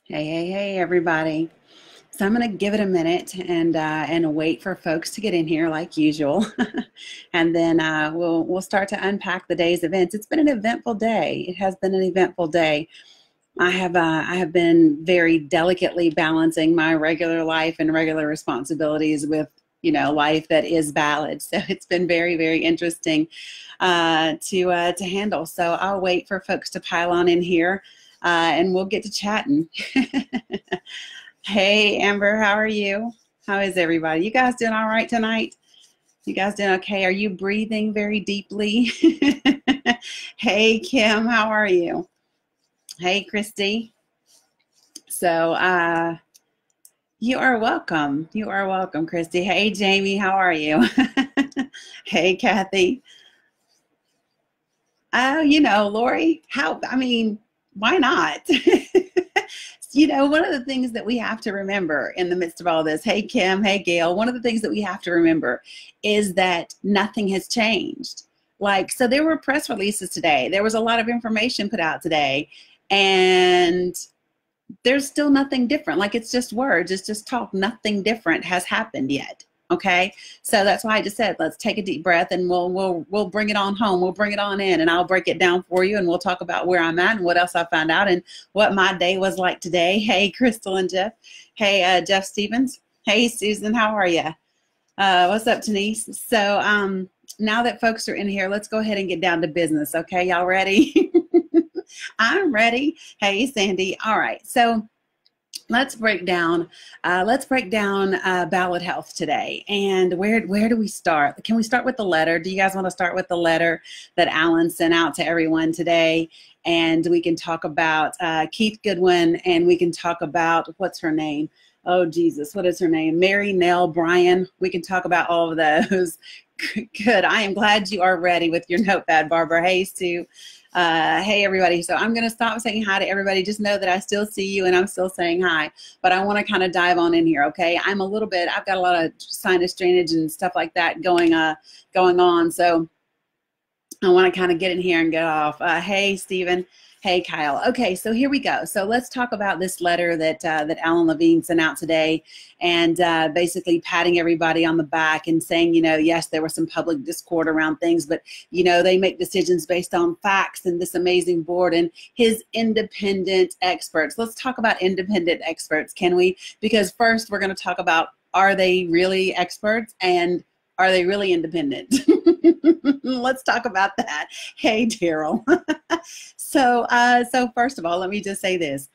Hey, everybody. So I'm going to give it a minute and wait for folks to get in here like usual. And then we'll start to unpack the day's events. It's been an eventful day. It has been an eventful day. I have been very delicately balancing my regular life and regular responsibilities with life that is Ballad. So it's been very, very interesting to handle. So I'll wait for folks to pile on in here, and we'll get to chatting. Hey, Amber, how are you? How is everybody? You guys doing all right tonight? You guys doing okay? Are you breathing very deeply? Hey, Kim, how are you? Hey, Christy. So, you are welcome. You are welcome, Christy. Hey, Jamie, how are you? Hey, Kathy. Oh, Lori, why not? One of the things that we have to remember in the midst of all this, hey, Kim, hey, Gail, one of the things that we have to remember is that nothing has changed. So there were press releases today. There was a lot of information put out today, and there's still nothing different. It's just words. It's just talk. Nothing different has happened yet. Okay, so that's why I just said, let's take a deep breath and we'll bring it on home. We'll bring it on in, and I'll break it down for you, and we'll talk about where I'm at and what else I found out and what my day was like today. Hey, Crystal and Jeff. Hey, Jeff Stevens. Hey, Susan, how are you? What's up, Denise? So now that folks are in here, let's go ahead and get down to business. Okay, y'all ready? I'm ready. Hey, Sandy. All right, so let's break down Ballad Health today. And where do we start? Can we start with the letter? Do you guys want to start with the letter that Alan sent out to everyone today? And we can talk about Keith Goodwin, and we can talk about, what's her name? Oh, Jesus, what is her name? Mary Nell Bryan. We can talk about all of those. Good. I am glad you are ready with your notepad, Barbara. Hey, Sue. Hey, everybody. So I'm going to stop saying hi to everybody. Just know that I still see you and I'm still saying hi. But I want to kind of dive on in here, okay? I've got a lot of sinus drainage and stuff like that going on. So I want to kind of get in here and get off. Hey, Stephen. Hey, Kyle. Okay, so here we go. So let's talk about this letter that Alan Levine sent out today, and basically patting everybody on the back and saying, yes, there was some public discord around things, but, they make decisions based on facts and this amazing board and his independent experts. Let's talk about independent experts, can we? Because first we're going to talk about, are they really experts, and are they really independent? Let's talk about that. Hey, Daryl. So first of all, let me just say this.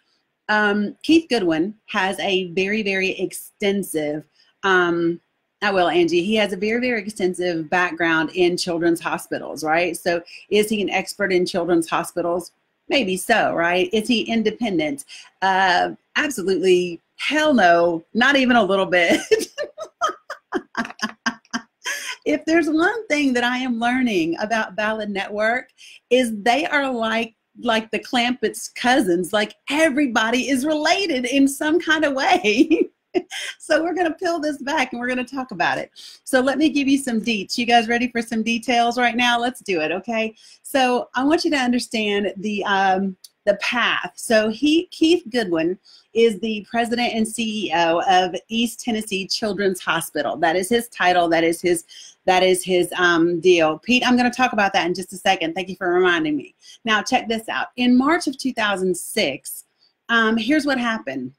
Keith Goodwin has a very, very extensive, Angie, he has a very, very extensive background in children's hospitals, right? So is he an expert in children's hospitals? Maybe so, right? Is he independent? Absolutely. Hell no, not even a little bit. If there's one thing that I am learning about Ballad Network, is they are like the Clampett's cousins. Like, everybody is related in some kind of way. So we're going to peel this back and we're going to talk about it. So let me give you some deets. You guys ready for some details right now? Let's do it, okay? So I want you to understand the path. So Keith Goodwin is the president and CEO of East Tennessee Children's Hospital. That is his title. That is his deal. Pete, I'm going to talk about that in just a second. Thank you for reminding me. Now, check this out. In March of 2006, here's what happened.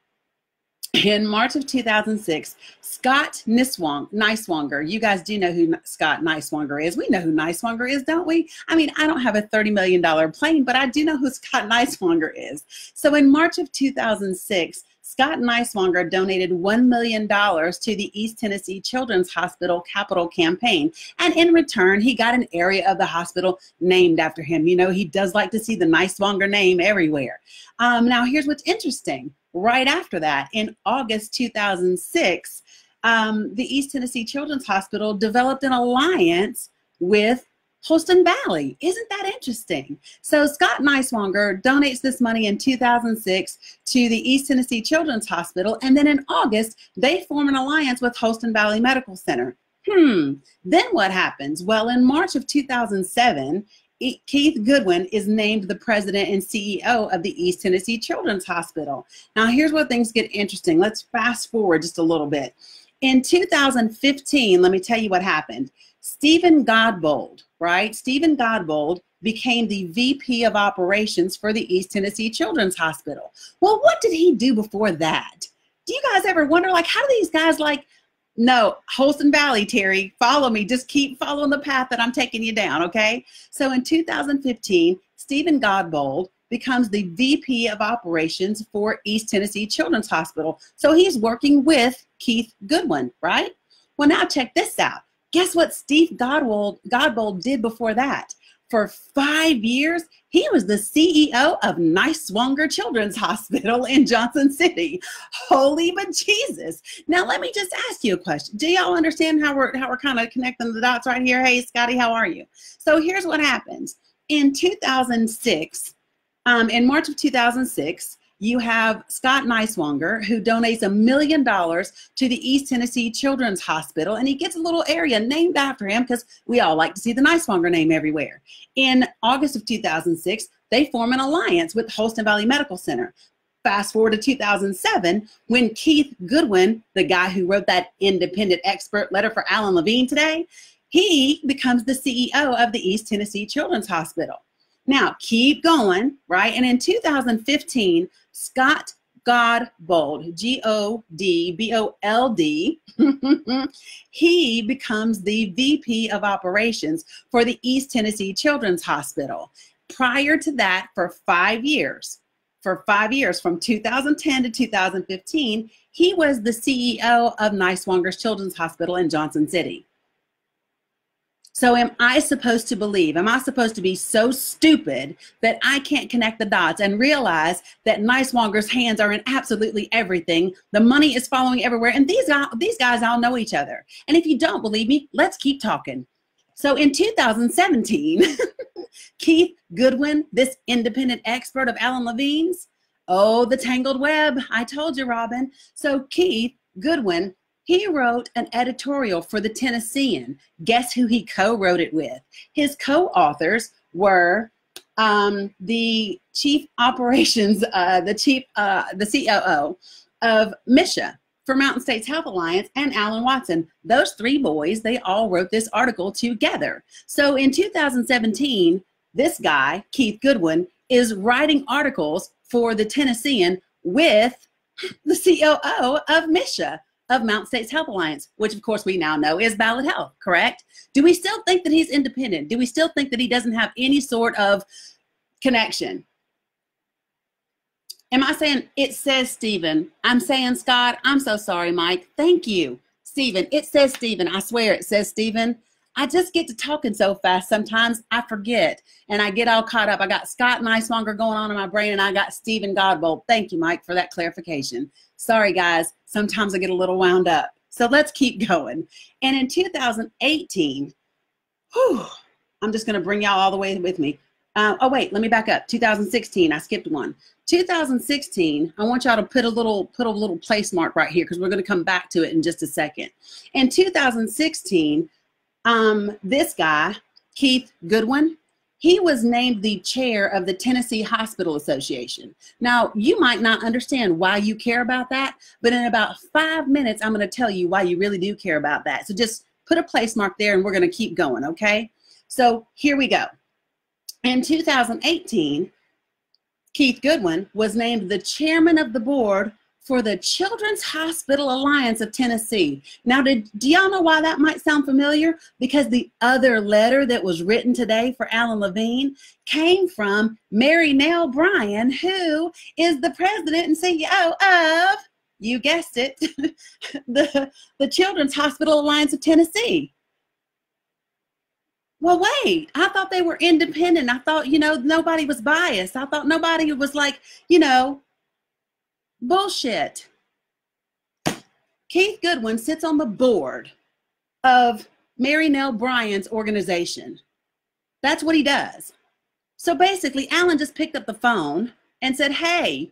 In March of 2006, Scott Niswonger, you guys do know who Scott Niswonger is. We know who Niswonger is, don't we? I mean, I don't have a $30 million plane, but I do know who Scott Niswonger is. So in March of 2006, Scott Niswonger donated $1 million to the East Tennessee Children's Hospital Capital Campaign. And in return, he got an area of the hospital named after him. He does like to see the Niswonger name everywhere. Now, here's what's interesting. Right after that, in August 2006, the East Tennessee Children's Hospital developed an alliance with Holston Valley. Isn't that interesting? So Scott Niswonger donates this money in 2006 to the East Tennessee Children's Hospital, and then in August, they form an alliance with Holston Valley Medical Center. Then what happens? Well, in March of 2007, Keith Goodwin is named the president and CEO of the East Tennessee Children's Hospital. Now, here's where things get interesting. Let's fast forward just a little bit. In 2015, let me tell you what happened. Stephen Godbold, right? Stephen Godbold became the VP of operations for the East Tennessee Children's Hospital. Well, what did he do before that? Do you guys ever wonder, like, how do these guys, like, no, Holston Valley, Terry, follow me. Just keep following the path that I'm taking you down, okay? So in 2015, Stephen Godbold becomes the VP of operations for East Tennessee Children's Hospital. So he's working with Keith Goodwin, right? Well, now check this out. Guess what Steve Godbold did before that? For 5 years, he was the CEO of Niswonger Children's Hospital in Johnson City. Holy bejesus. Now, let me just ask you a question. Do y'all understand how we're kind of connecting the dots right here? Hey, Scotty, how are you? So here's what happens. In 2006, in March of 2006, you have Scott Niswonger, who donates $1 million to the East Tennessee Children's Hospital, and he gets a little area named after him because we all like to see the Niswonger name everywhere. In August of 2006, they form an alliance with Holston Valley Medical Center. Fast forward to 2007, when Keith Goodwin, the guy who wrote that independent expert letter for Alan Levine today, he becomes the CEO of the East Tennessee Children's Hospital. Now, keep going, right? And in 2015, Scott Godbold, G-O-D-B-O-L-D, he becomes the VP of operations for the East Tennessee Children's Hospital. Prior to that, for 5 years, from 2010 to 2015, he was the CEO of Niswonger's Children's Hospital in Johnson City. So am I supposed to believe, am I supposed to be so stupid that I can't connect the dots and realize that Niswonger's hands are in absolutely everything? The money is following everywhere, and these guys all know each other. And if you don't believe me, let's keep talking. So in 2017, Keith Goodwin, this independent expert of Alan Levine's, oh, the tangled web, I told you, Robin. So Keith Goodwin, he wrote an editorial for the Tennessean. Guess who he co-wrote it with? His co-authors were the chief operations, the COO of MISHA for Mountain States Health Alliance, and Alan Watson. Those three boys, they all wrote this article together. So in 2017, this guy, Keith Goodwin, is writing articles for the Tennessean with the COO of MISHA, of Mountain States Health Alliance, which of course we now know is Ballad Health, correct? Do we still think that he's independent? Do we still think that he doesn't have any sort of connection? Am I saying it says Stephen? I'm saying Scott. I'm so sorry, Mike. Thank you, Stephen. It says Stephen. I swear it says Stephen. I just get to talking so fast sometimes I forget and I get all caught up. I got Scott Niswonger going on in my brain and I got Stephen Godbold. Thank you, Mike, for that clarification. Sorry, guys. Sometimes I get a little wound up. So let's keep going. And in 2018, I'm just going to bring y'all all the way with me. Oh, wait, let me back up. 2016, I skipped one. 2016, I want y'all to put a little place mark right here because we're going to come back to it in just a second. In 2016, this guy, Keith Goodwin, he was named the chair of the Tennessee Hospital Association. Now, you might not understand why you care about that, but in about 5 minutes, I'm going to tell you why you really do care about that. So just put a place mark there and we're going to keep going, okay? So here we go. In 2018, Keith Goodwin was named the chairman of the board for the Children's Hospital Alliance of Tennessee. Now, do y'all know why that might sound familiar? Because the other letter that was written today for Alan Levine came from Mary Nell Bryan, who is the president and CEO of, you guessed it, the Children's Hospital Alliance of Tennessee. Well, wait, I thought they were independent. I thought, nobody was biased. I thought nobody was like, bullshit. Keith Goodwin sits on the board of Mary Nell Bryan's organization. That's what he does. So basically, Alan just picked up the phone and said, hey,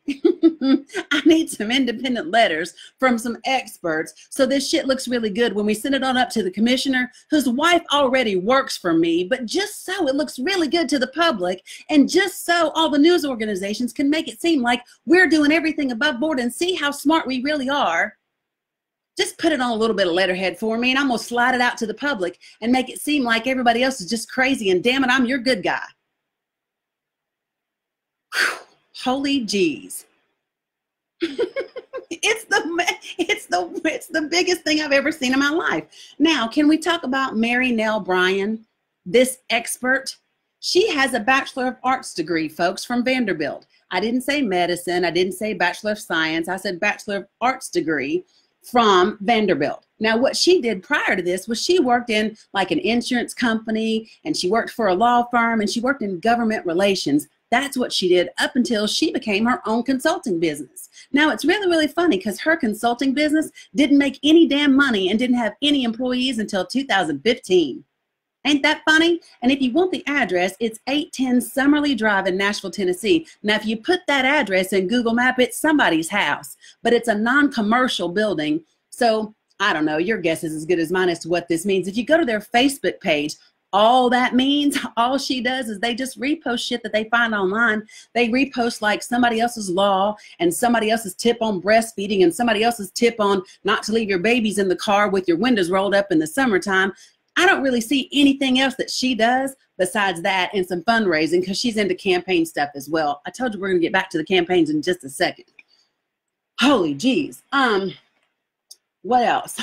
I need some independent letters from some experts so this shit looks really good when we send it on up to the commissioner, whose wife already works for me, but just so it looks really good to the public, and just so all the news organizations can make it seem like we're doing everything above board and see how smart we really are. Just put it on a little bit of letterhead for me, and I'm going to slide it out to the public and make it seem like everybody else is just crazy, and damn it, I'm your good guy. Whew. Holy jeez. It's the biggest thing I've ever seen in my life. Now, can we talk about Mary Nell Bryan, this expert? She has a Bachelor of Arts degree, folks, from Vanderbilt. I didn't say medicine. I didn't say Bachelor of Science. I said Bachelor of Arts degree from Vanderbilt. Now, what she did prior to this was she worked in like an insurance company, and she worked for a law firm, and she worked in government relations. That's what she did up until she became her own consulting business. Now, it's really, really funny because her consulting business didn't make any damn money and didn't have any employees until 2015. Ain't that funny? And if you want the address, it's 810 Summerly Drive in Nashville, Tennessee. Now, if you put that address in Google Map, it's somebody's house, but it's a non-commercial building. So I don't know, your guess is as good as mine as to what this means. If you go to their Facebook page, all that means, all she does is they just repost shit that they find online. They repost like somebody else's law and somebody else's tip on breastfeeding and somebody else's tip on not to leave your babies in the car with your windows rolled up in the summertime. I don't really see anything else that she does besides that and some fundraising, because she's into campaign stuff as well. I told you we're going to get back to the campaigns in just a second. Holy geez. What else?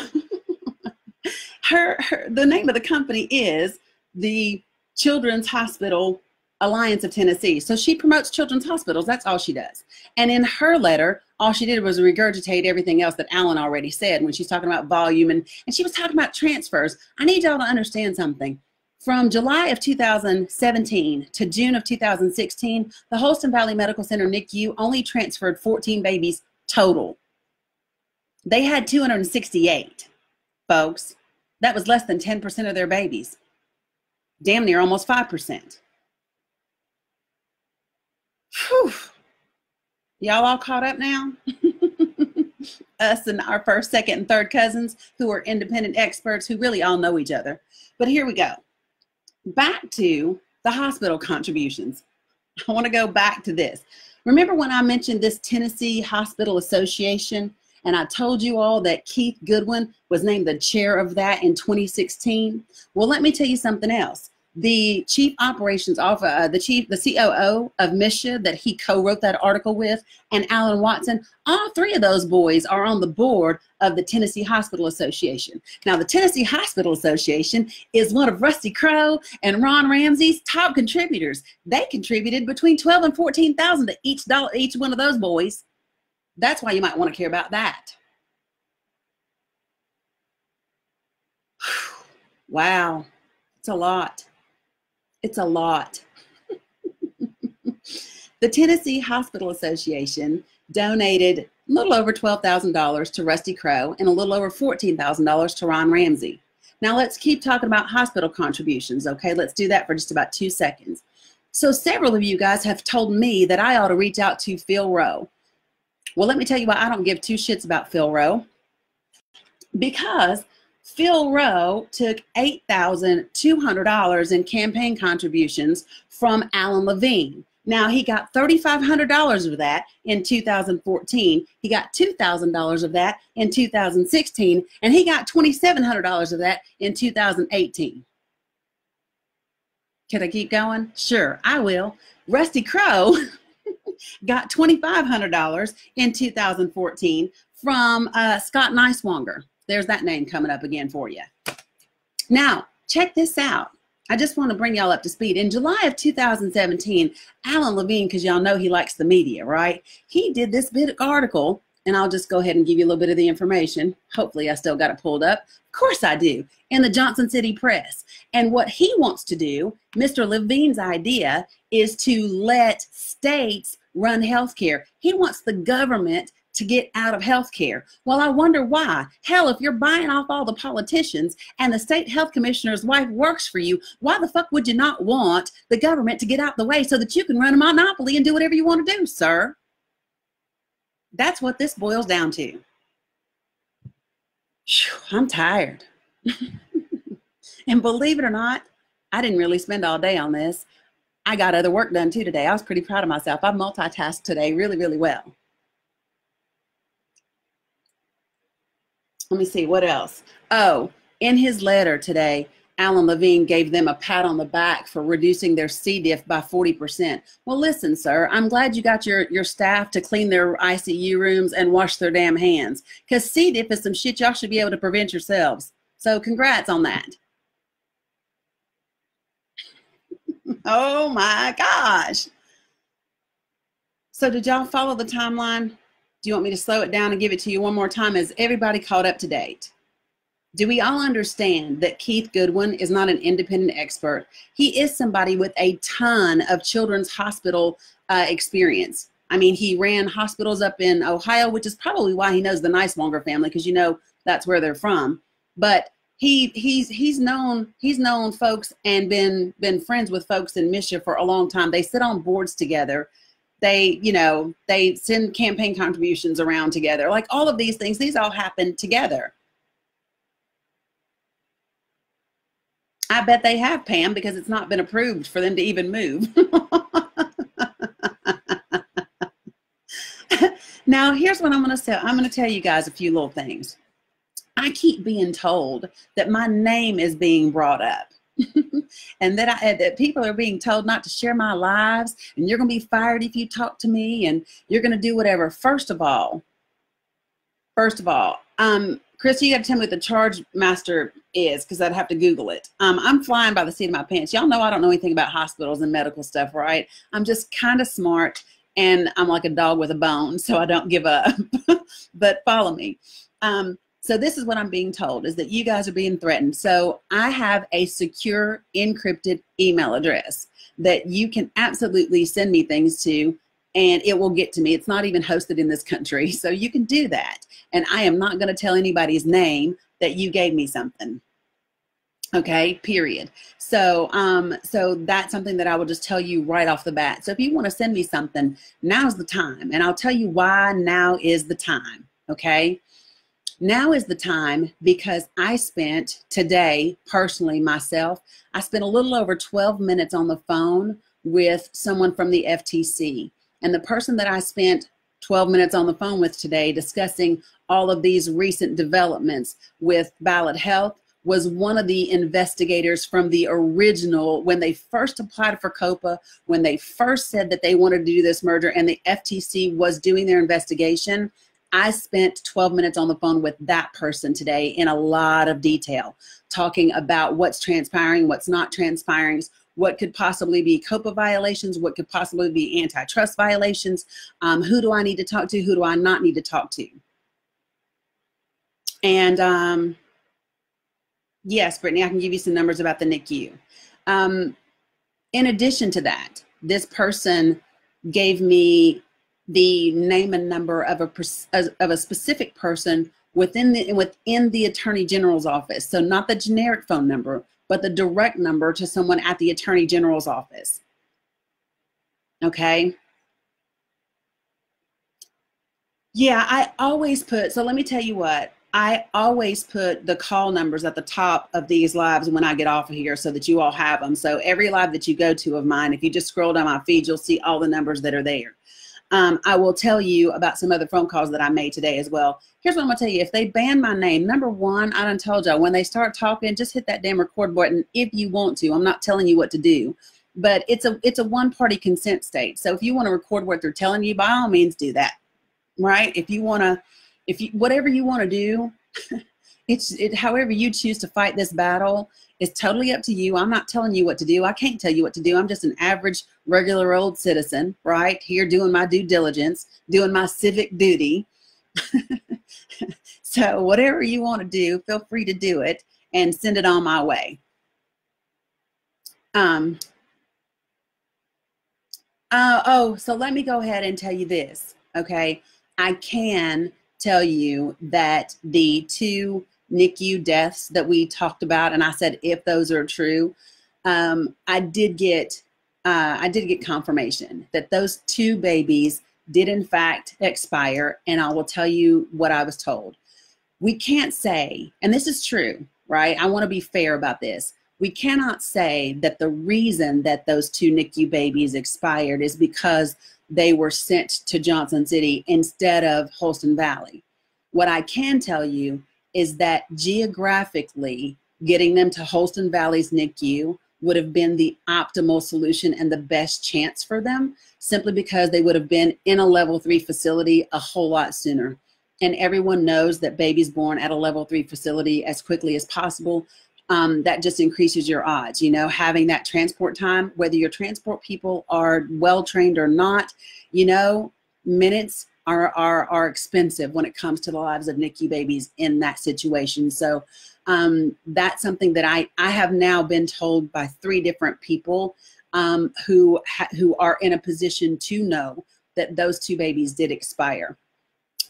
The name of the company is the Children's Hospital Alliance of Tennessee. So she promotes children's hospitals. That's all she does. And in her letter, all she did was regurgitate everything else that Alan already said when she's talking about volume, and she was talking about transfers. I need y'all to understand something. From July of 2017 to June of 2016, the Holston Valley Medical Center NICU only transferred 14 babies total. They had 268, folks. That was less than 10% of their babies. Damn near almost 5%. Whew. Y'all all caught up now? Us and our first, second, and third cousins who are independent experts who really all know each other. But here we go. Back to the hospital contributions. I want to go back to this. Remember when I mentioned this Tennessee Hospital Association? And I told you all that Keith Goodwin was named the chair of that in 2016. Well, let me tell you something else. The chief operations officer, the COO of Misha that he co-wrote that article with, and Alan Watson, all three of those boys are on the board of the Tennessee Hospital Association. Now, the Tennessee Hospital Association is one of Rusty Crowe and Ron Ramsey's top contributors. They contributed between $12,000 and $14,000 to each one of those boys. That's why you might want to care about that. Wow, it's a lot. It's a lot. The Tennessee Hospital Association donated a little over $12,000 to Rusty Crowe and a little over $14,000 to Ron Ramsey. Now let's keep talking about hospital contributions, okay? Let's do that for just about 2 seconds. So several of you guys have told me that I ought to reach out to Phil Rowe. Well, let me tell you why I don't give two shits about Phil Rowe. Because Phil Rowe took $8,200 in campaign contributions from Alan Levine. Now, he got $3,500 of that in 2014. He got $2,000 of that in 2016. And he got $2,700 of that in 2018. Can I keep going? Sure, I will. Rusty Crowe got $2,500 in 2014 from Scott Niswonger. There's that name coming up again for you. Now, check this out. I just want to bring y'all up to speed. In July of 2017, Alan Levine, because y'all know he likes the media, right? He did this big article, and I'll just go ahead and give you a little bit of the information. Hopefully, I still got it pulled up. Of course I do. In the Johnson City Press. And what he wants to do, Mr. Levine's idea, is to let states run healthcare. He wants the government to get out of healthcare. Well, I wonder why. Hell, if you're buying off all the politicians and the state health commissioner's wife works for you, why the fuck would you not want the government to get out the way so that you can run a monopoly and do whatever you want to do, sir? That's what this boils down to. Whew, I'm tired. And believe it or not, I didn't really spend all day on this. I got other work done too today. I was pretty proud of myself. I multitasked today really, really well. Let me see, what else? Oh, in his letter today, Alan Levine gave them a pat on the back for reducing their C. diff by 40%. Well, listen, sir, I'm glad you got your staff to clean their ICU rooms and wash their damn hands, because C. diff is some shit y'all should be able to prevent yourselves. So congrats on that. Oh my gosh. So did y'all follow the timeline? Do you want me to slow it down and give it to you one more time? Is everybody caught up to date? Do we all understand that Keith Goodwin is not an independent expert? He is somebody with a ton of children's hospital experience. I mean, he ran hospitals up in Ohio, which is probably why he knows the Nicelonger family, because you know that's where they're from. But he's known folks and been friends with folks in Misha for a long time. They sit on boards together. They send campaign contributions around together. Like all of these things, these all happen together. I bet they have, Pam, because it's not been approved for them to even move. Now, here's what I'm going to say. I'm going to tell you guys a few little things. I keep being told that my name is being brought up. And that people are being told not to share my lives, and you're going to be fired if you talk to me, and you're going to do whatever. First of all, Christy, you got to tell me what the charge master is, because I'd have to Google it. I'm flying by the seat of my pants. Y'all know I don't know anything about hospitals and medical stuff, right? I'm just kind of smart, and I'm like a dog with a bone, so I don't give up. But follow me. So this is what I'm being told, is that you guys are being threatened. So I have a secure encrypted email address that you can absolutely send me things to, and it will get to me. It's not even hosted in this country, so you can do that. And I am not going to tell anybody's name that you gave me something. Okay, period. So so that's something that I will just tell you right off the bat. So if you want to send me something, now's the time. And I'll tell you why now is the time, okay? Now is the time because I spent today, personally myself, I spent a little over 12 minutes on the phone with someone from the FTC. And the person that I spent 12 minutes on the phone with today discussing all of these recent developments with Ballad Health was one of the investigators from the original, when they first applied for COPA, when they first said that they wanted to do this merger and the FTC was doing their investigation. I spent 12 minutes on the phone with that person today in a lot of detail, talking about what's transpiring, what's not transpiring, what could possibly be COPA violations, what could possibly be antitrust violations, who do I need to talk to, who do I not need to talk to. And yes, Brittany, I can give you some numbers about the NICU. In addition to that, this person gave me the name and number of a specific person within the Attorney General's office. So not the generic phone number, but the direct number to someone at the Attorney General's office. Okay. Yeah, I always put, so let me tell you what, I always put the call numbers at the top of these lives when I get off of here so that you all have them. So every live that you go to of mine, if you just scroll down my feed, you'll see all the numbers that are there. I will tell you about some other phone calls that I made today as well. Here's what I'm gonna tell you. If they ban my name, number one, I done told y'all, when they start talking, just hit that damn record button if you want to. I'm not telling you what to do, but it's a one-party consent state. So if you want to record what they're telling you, by all means do that, right? If you whatever you want to do, however you choose to fight this battle is totally up to you. I'm not telling you what to do. I can't tell you what to do. I'm just an average, regular old citizen, right? Here doing my due diligence, doing my civic duty. So whatever you want to do, feel free to do it and send it on my way. So let me go ahead and tell you this, okay? I can tell you that the 2 NICU deaths that we talked about, and I said if those are true, I did get confirmation that those 2 babies did in fact expire, and I will tell you what I was told. We can't say, and this is true, right? I want to be fair about this. We cannot say that the reason that those 2 NICU babies expired is because they were sent to Johnson City instead of Holston Valley. What I can tell you is that geographically, getting them to Holston Valley's NICU would have been the optimal solution and the best chance for them, simply because they would have been in a level 3 facility a whole lot sooner. And everyone knows that babies born at a level 3 facility as quickly as possible, that just increases your odds. You know, having that transport time, whether your transport people are well trained or not, you know, minutes are expensive when it comes to the lives of NICU babies in that situation. So that's something that I have now been told by 3 different people who are in a position to know that those 2 babies did expire.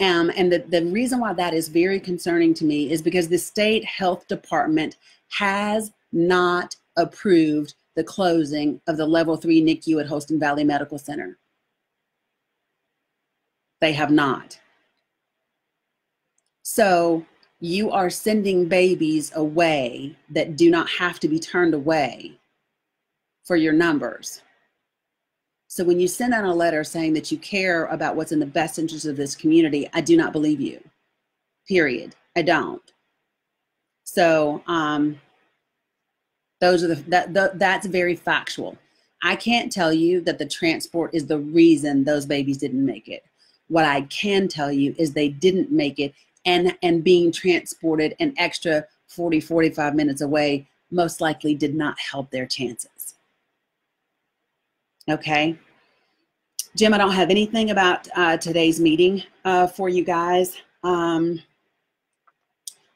And the reason why that is very concerning to me is because the state health department has not approved the closing of the level 3 NICU at Holston Valley Medical Center. They have not. So you are sending babies away that do not have to be turned away for your numbers. So when you send out a letter saying that you care about what's in the best interest of this community, I do not believe you, period. I don't. So those are that's very factual. I can't tell you that the transport is the reason those babies didn't make it. What I can tell you is they didn't make it, and being transported an extra 40, 45 minutes away most likely did not help their chances. Okay. Jim, I don't have anything about today's meeting for you guys.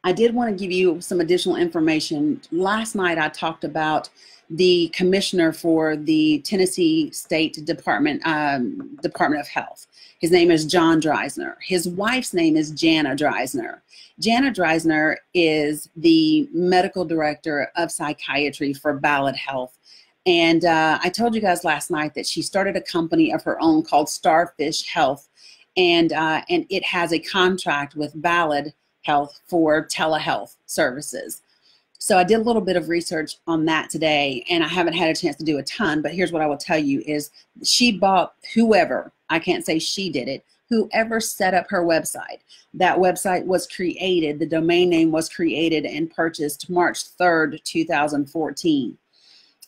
I did want to give you some additional information. Last night I talked about the commissioner for the Tennessee State Department of Health. His name is John Dreisner. His wife's name is Jana Dreisner. Jana Dreisner is the medical director of psychiatry for Ballad Health. And I told you guys last night that she started a company of her own called Starfish Health, and it has a contract with Ballad Health for telehealth services. So I did a little bit of research on that today, and I haven't had a chance to do a ton, but here's what I will tell you is she bought whoever, I can't say she did it, whoever set up her website. That website was created, the domain name was created and purchased March 3rd, 2014.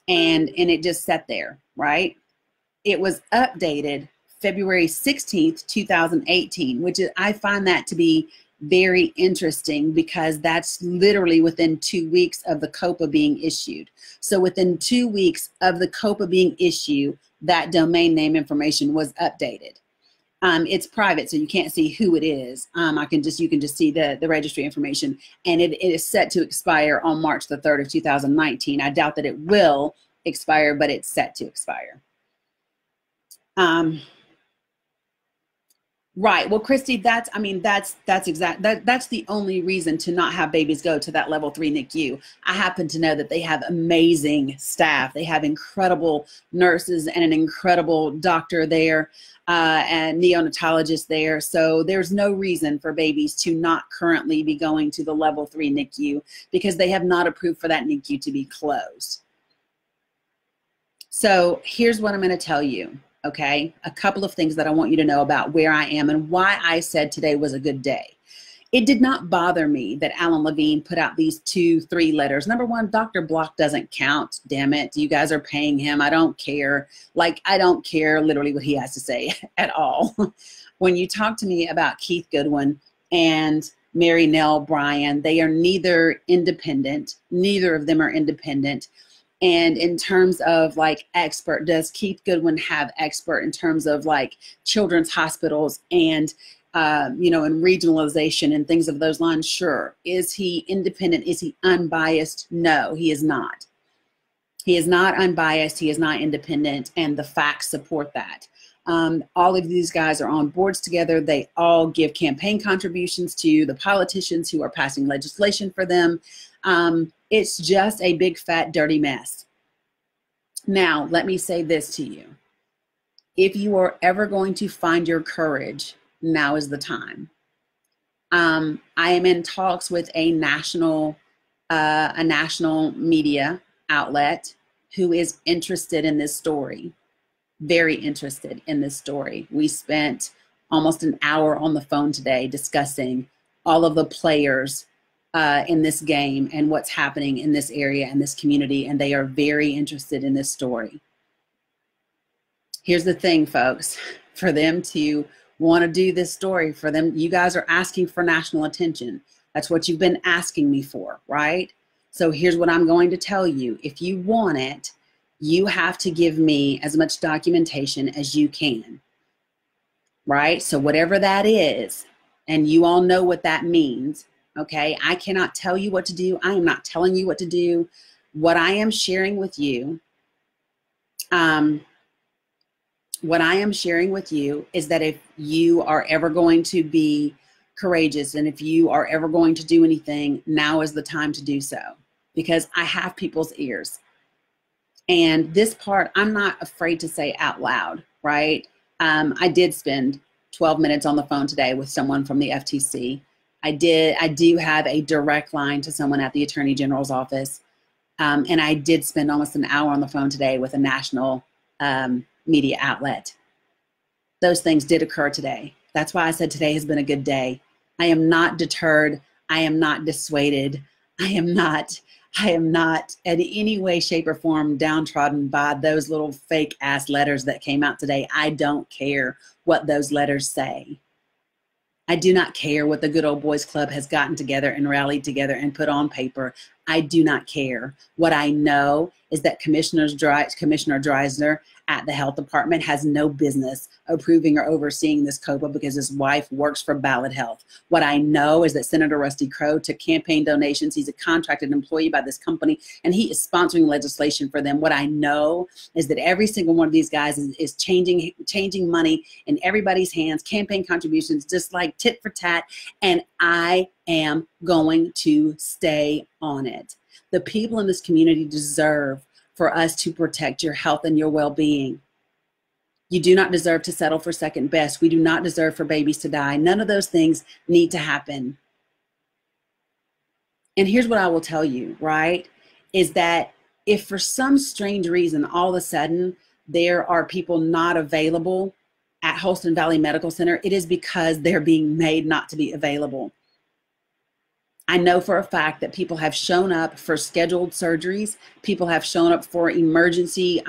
And it just sat there, right? It was updated February 16th, 2018, which is, I find that to be very interesting because that's literally within 2 weeks of the COPA being issued. So within 2 weeks of the COPA being issued, that domain name information was updated. It's private, so you can't see who it is. You can just see the registry information, and it is set to expire on March the 3rd of 2019. I doubt that it will expire, but it's set to expire. Right. Well, Christy, that's the only reason to not have babies go to that level 3 NICU. I happen to know that they have amazing staff. They have incredible nurses and an incredible doctor there, and neonatologist there. So there's no reason for babies to not currently be going to the level 3 NICU because they have not approved for that NICU to be closed. So here's what I'm going to tell you. Okay, a couple of things that I want you to know about where I am and why I said today was a good day. It did not bother me that Alan Levine put out these 2-3 letters. Number one, Dr. Block doesn't count. Damn it. You guys are paying him. I don't care. Like, I don't care literally what he has to say at all. When you talk to me about Keith Goodwin and Mary Nell Bryan, they are neither independent. Neither of them are independent. And in terms of like expert, does Keith Goodwin have expert in terms of like children's hospitals and, and regionalization and things of those lines? Sure. Is he independent? Is he unbiased? No, he is not. He is not unbiased. He is not independent. And the facts support that. All of these guys are on boards together. They all give campaign contributions to the politicians who are passing legislation for them. It's just a big, fat, dirty mess. Now, let me say this to you. If you are ever going to find your courage, now is the time. I am in talks with a national media outlet who is interested in this story, very interested in this story. We spent almost an hour on the phone today discussing all of the players in this game and what's happening in this area and this community, and they are very interested in this story. Here's the thing, folks, for them to want to do this story, for them, you guys are asking for national attention. That's what you've been asking me for, right? So here's what I'm going to tell you. If you want it, you have to give me as much documentation as you can, right? So whatever that is, and you all know what that means, okay? I cannot tell you what to do. I am not telling you what to do. What I am sharing with you, is that if you are ever going to be courageous and if you are ever going to do anything, now is the time to do so, because I have people's ears. And this part, I'm not afraid to say out loud, right? I did spend 12 minutes on the phone today with someone from the FTC. I do have a direct line to someone at the Attorney General's office. And I did spend almost an hour on the phone today with a national media outlet. Those things did occur today. That's why I said today has been a good day. I am not deterred. I am not dissuaded. I am not in any way, shape, or form downtrodden by those little fake ass letters that came out today. I don't care what those letters say. I do not care what the Good Old Boys Club has gotten together and rallied together and put on paper. I do not care. What I know is that Commissioner Dreisner at the health department has no business approving or overseeing this COPA because his wife works for Ballad Health. What I know is that Senator Rusty Crowe took campaign donations. He's a contracted employee by this company, and he is sponsoring legislation for them. What I know is that every single one of these guys is changing money in everybody's hands, campaign contributions, just like tit for tat, and I am going to stay on it. The people in this community deserve for us to protect your health and your well-being. You do not deserve to settle for second best. We do not deserve for babies to die. None of those things need to happen. And here's what I will tell you, right, is that if for some strange reason all of a sudden there are people not available at Holston Valley Medical Center, it is because they're being made not to be available. I know for a fact that people have shown up for scheduled surgeries. People have shown up for emergency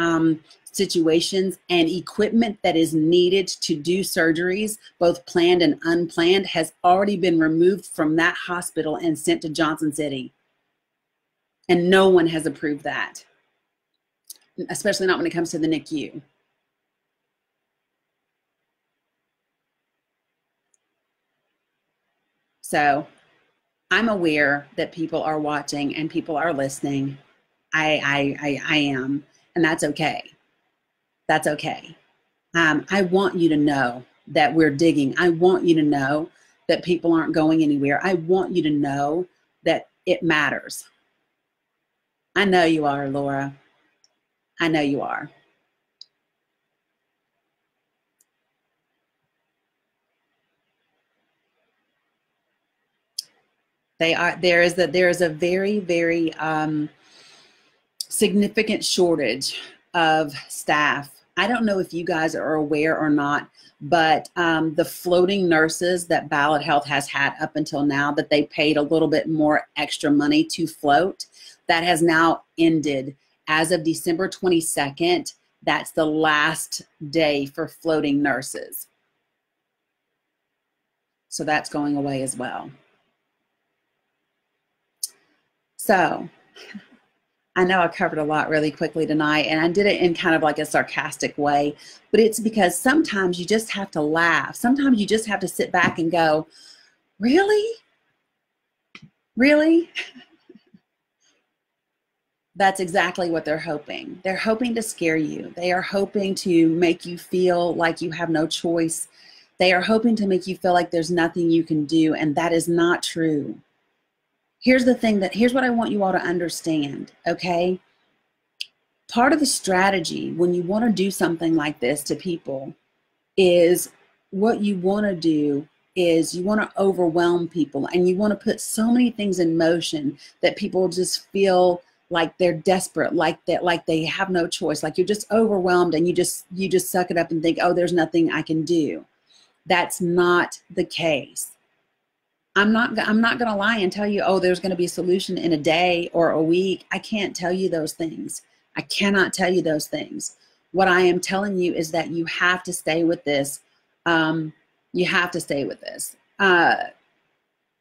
situations, and equipment that is needed to do surgeries, both planned and unplanned, has already been removed from that hospital and sent to Johnson City. And no one has approved that, especially not when it comes to the NICU. So I'm aware that people are watching and people are listening. I am, and that's okay. That's okay. I want you to know that we're digging. I want you to know that people aren't going anywhere. I want you to know that it matters. I know you are, Laura. I know you are. There is a very, very significant shortage of staff. I don't know if you guys are aware or not, but the floating nurses that Ballad Health has had up until now, that they paid a little bit more extra money to float, that has now ended. As of December 22nd, that's the last day for floating nurses. So that's going away as well. So I know I covered a lot really quickly tonight, and I did it in kind of like a sarcastic way, but it's because sometimes you just have to laugh. Sometimes you just have to sit back and go, really? Really? That's exactly what they're hoping. They're hoping to scare you. They are hoping to make you feel like you have no choice. They are hoping to make you feel like there's nothing you can do, and that is not true. Here's the thing here's what I want you all to understand, okay? Part of the strategy when you want to do something like this to people is what you want to do is you want to overwhelm people, and you want to put so many things in motion that people just feel like they're desperate, like that, like they have no choice, like you're just overwhelmed, and you just suck it up and think, oh, there's nothing I can do. That's not the case. I'm not going to lie and tell you, oh, there's going to be a solution in a day or a week. I can't tell you those things. I cannot tell you those things. What I am telling you is that you have to stay with this. You have to stay with this.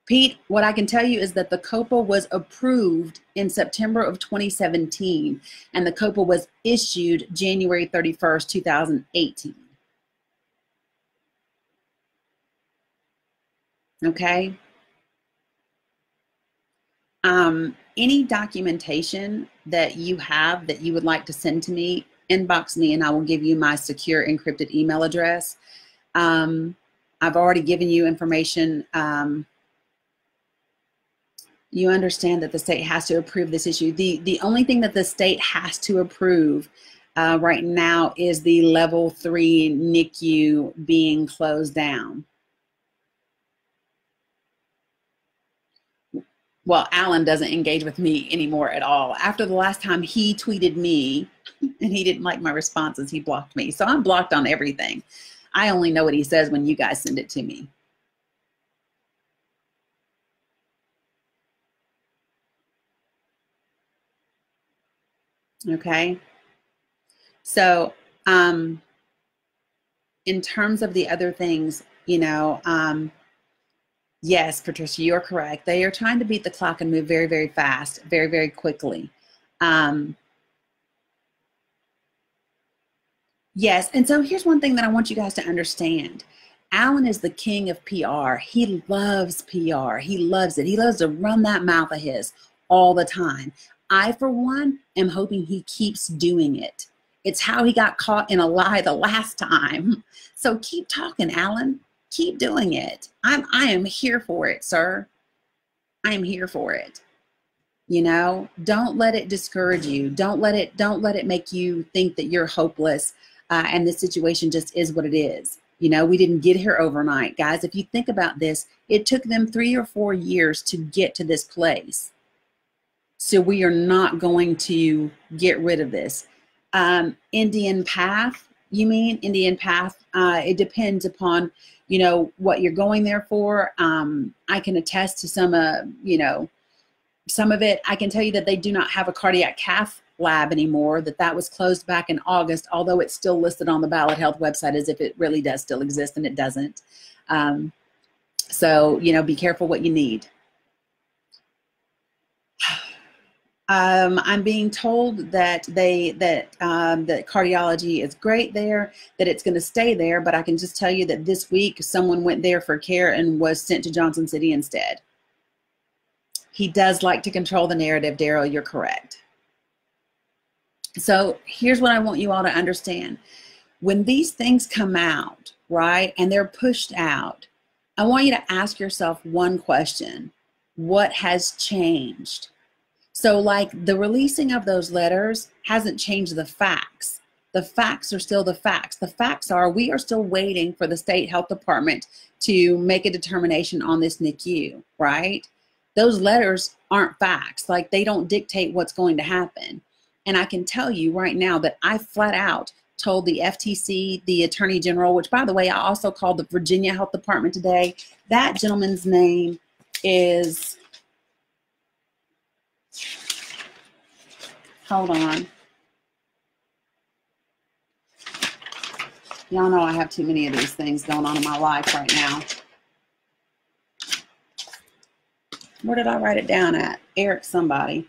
Pete, what I can tell you is that the COPA was approved in September of 2017, and the COPA was issued January 31st, 2018. Okay? Any documentation that you have that you would like to send to me, inbox me and I will give you my secure encrypted email address. I've already given you information. You understand that the state has to approve this issue. The only thing that the state has to approve right now is the level 3 NICU being closed down. Well, Alan doesn't engage with me anymore at all. After the last time he tweeted me and he didn't like my responses, he blocked me. So I'm blocked on everything. I only know what he says when you guys send it to me. Okay. So, in terms of the other things, you know, yes, Patricia, you're correct. They are trying to beat the clock and move very, very fast, very, very quickly. Yes, and so here's one thing that I want you guys to understand. Alan is the king of PR. He loves PR. He loves it. He loves to run that mouth of his all the time. I, for one, am hoping he keeps doing it. It's how he got caught in a lie the last time. So keep talking, Alan. Keep doing it. I am here for it, sir. I am here for it. You know, don't let it discourage you. Don't let it make you think that you're hopeless and the situation just is what it is. You know, we didn't get here overnight, guys. If you think about this, it took them 3 or 4 years to get to this place. So we are not going to get rid of this. Indian Path, you mean? Indian Path, it depends upon, you know, what you're going there for. I can attest to some, you know, some of it. I can tell you that they do not have a cardiac cath lab anymore, that was closed back in August, although it's still listed on the Ballad Health website as if it really does still exist, and it doesn't. So, you know, be careful what you need. I'm being told that that cardiology is great there, that it's going to stay there, but I can just tell you that this week someone went there for care and was sent to Johnson City instead. He does like to control the narrative, Daryl, you're correct. So here's what I want you all to understand. When these things come out, right, and they're pushed out, I want you to ask yourself one question. What has changed? So like the releasing of those letters hasn't changed the facts. The facts are still the facts. The facts are we are still waiting for the state health department to make a determination on this NICU, right? Those letters aren't facts. Like they don't dictate what's going to happen. And I can tell you right now that I flat out told the FTC, the Attorney General, which by the way, I also called the Virginia Health Department today. That gentleman's name is, hold on. Y'all know I have too many of these things going on in my life right now. Where did I write it down at? Eric somebody.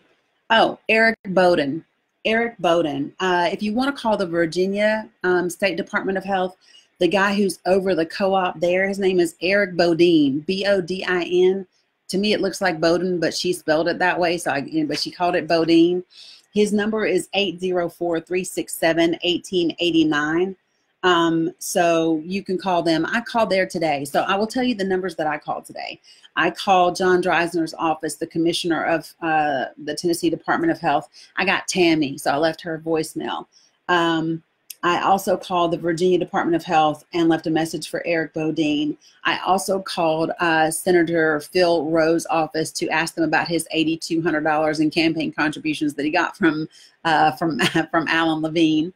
Oh, Eric Bowden. Eric Bowden. If you want to call the Virginia State Department of Health, the guy who's over the co-op there, his name is Eric Bodine, B-O-D-I-N. To me, it looks like Bowden, but she spelled it that way, but she called it Bodine. His number is 804-367-1889. So you can call them. I called there today. So I will tell you the numbers that I called today. I called John Dreisner's office, the commissioner of the Tennessee Department of Health. I got Tammy, so I left her a voicemail. I also called the Virginia Department of Health and left a message for Eric Bodine. I also called Senator Phil Rowe's office to ask them about his $8,200 in campaign contributions that he got from Alan Levine.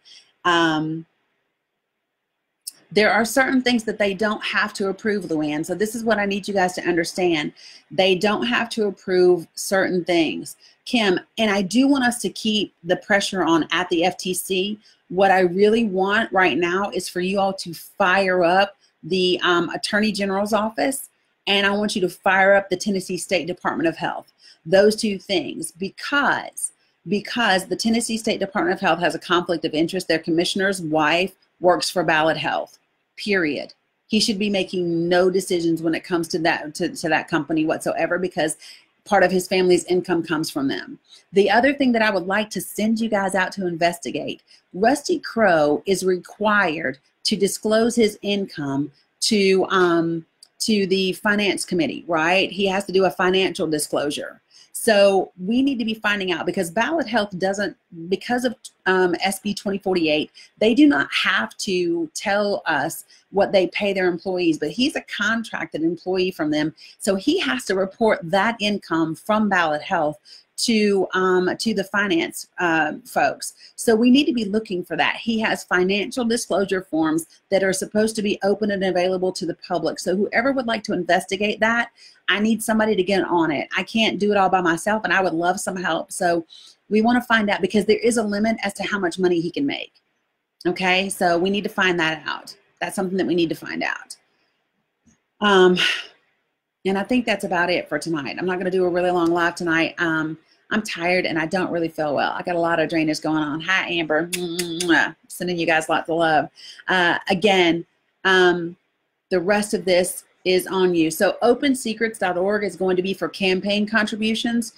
There are certain things that they don't have to approve, Luann. So this is what I need you guys to understand. They don't have to approve certain things. Kim, and I do want us to keep the pressure on at the FTC. What I really want right now is for you all to fire up the Attorney General's office, and I want you to fire up the Tennessee State Department of Health. Those two things, because the Tennessee State Department of Health has a conflict of interest. Their commissioner's wife works for Ballad Health, period. He should be making no decisions when it comes to that company whatsoever, because part of his family's income comes from them. The other thing that I would like to send you guys out to investigate, Rusty Crowe is required to disclose his income to the finance committee, right? He has to do a financial disclosure. So we need to be finding out, because Ballad Health doesn't, because of SB 2048, they do not have to tell us what they pay their employees, but he's a contracted employee from them. So he has to report that income from Ballad Health to the finance folks. So we need to be looking for that. He has financial disclosure forms that are supposed to be open and available to the public. So whoever would like to investigate that, I need somebody to get on it. I can't do it all by myself, and I would love some help. So we want to find out, because there is a limit as to how much money he can make. Okay, so we need to find that out. That's something that we need to find out. And I think that's about it for tonight. I'm not going to do a really long live tonight. I'm tired and I don't really feel well. I got a lot of drainage going on. Hi, Amber. Sending you guys lots of love. Again, the rest of this is on you. So opensecrets.org is going to be for campaign contributions.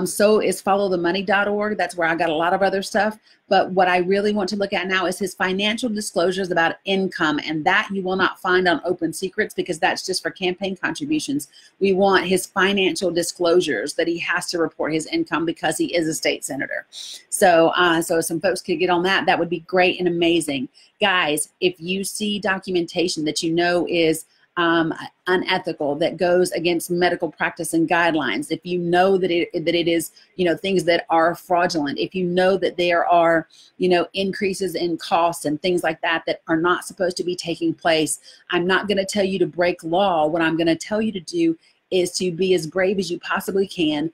So is followthemoney.org. That's where I got a lot of other stuff. But what I really want to look at now is his financial disclosures about income, and that you will not find on Open Secrets, because that's just for campaign contributions. We want his financial disclosures that he has to report his income, because he is a state senator. So, so if some folks could get on that, that would be great and amazing. Guys, if you see documentation that you know is unethical, that goes against medical practice and guidelines, if you know that it is, you know, things that are fraudulent, if you know that there are, you know, increases in cost and things like that that are not supposed to be taking place, I'm not going to tell you to break law. What I'm going to tell you to do is to be as brave as you possibly can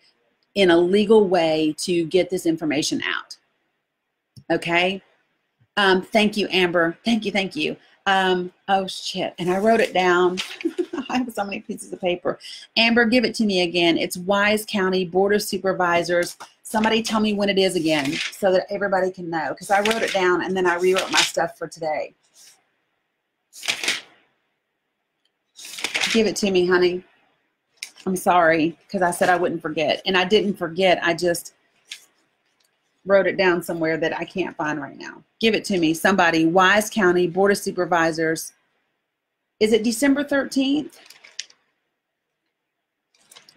in a legal way to get this information out. Okay. Thank you, Amber. Thank you. Thank you. Oh shit, and I wrote it down. I have so many pieces of paper. Amber, give it to me again. It's Wise County Board of Supervisors. Somebody tell me when it is again so that everybody can know, because I wrote it down and then I rewrote my stuff for today. Give it to me, honey. I'm sorry, because I said I wouldn't forget, and I didn't forget. I just wrote it down somewhere that I can't find right now. Give it to me, somebody. Wise County Board of Supervisors. Is it December 13th?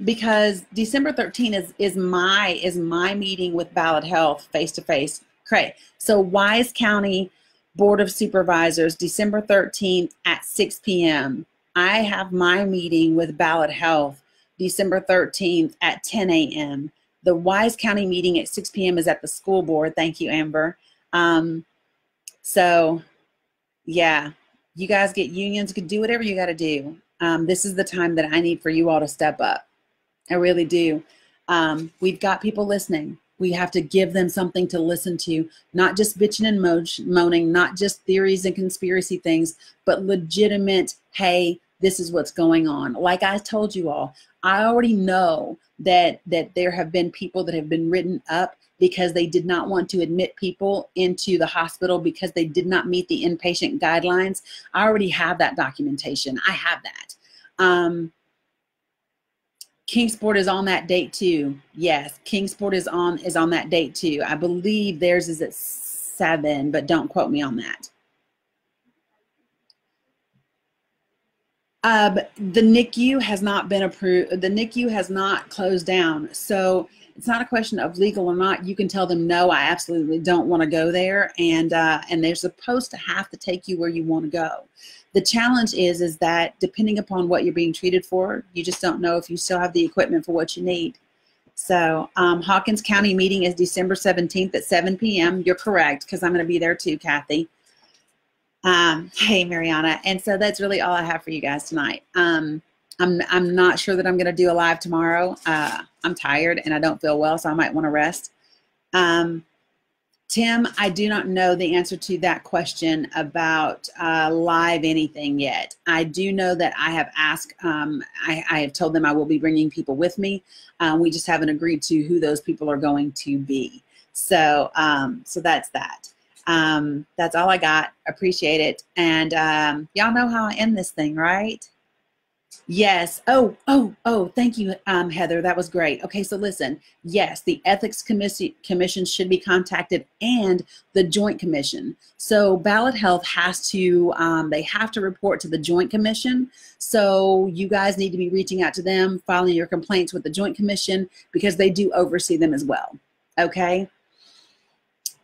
Because December 13th is my meeting with Ballad Health face to face. Okay, so Wise County Board of Supervisors, December 13th at 6 p.m. I have my meeting with Ballad Health December 13th at 10 a.m. The Wise County meeting at 6 p.m. is at the school board. Thank you, Amber. So, yeah, you guys get unions, could do whatever you got to do. This is the time that I need for you all to step up. I really do. We've got people listening. We have to give them something to listen to, not just bitching and moaning, not just theories and conspiracy things, but legitimate, hey, this is what's going on. Like I told you all, I already know that there have been people that have been written up because they did not want to admit people into the hospital because they did not meet the inpatient guidelines. I already have that documentation. I have that. Kingsport is on that date too. Yes, Kingsport is on that date too. I believe theirs is at 7, but don't quote me on that. The NICU has not been approved. The NICU has not closed down. So it's not a question of legal or not. You can tell them, no, I absolutely don't want to go there. And they're supposed to have to take you where you want to go. The challenge is that depending upon what you're being treated for, you just don't know if you still have the equipment for what you need. So Hawkins County meeting is December 17th at 7 p.m. You're correct, because I'm going to be there too, Kathy. Hey, Mariana. And so that's really all I have for you guys tonight. I'm not sure that I'm going to do a live tomorrow. I'm tired and I don't feel well, so I might want to rest. Tim, I do not know the answer to that question about live anything yet. I do know that I have asked, I have told them I will be bringing people with me. We just haven't agreed to who those people are going to be. So, so that's that. That's all I got. Appreciate it. And y'all know how I end this thing, right? Yes. Oh, thank you, Heather. That was great. Okay, so listen. Yes, the Ethics Commission should be contacted, and the Joint Commission. So Ballad Health has to, they have to report to the Joint Commission. So you guys need to be reaching out to them, filing your complaints with the Joint Commission, because they do oversee them as well. Okay?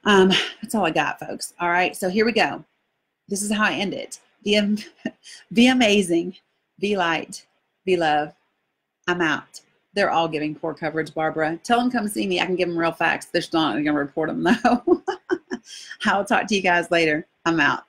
That's all I got, folks. All right, so here we go. This is how I end it. Be amazing. Be light, be love. I'm out. They're all giving poor coverage, Barbara. Tell them come see me. I can give them real facts. They're still not going to report them, though. I'll talk to you guys later. I'm out.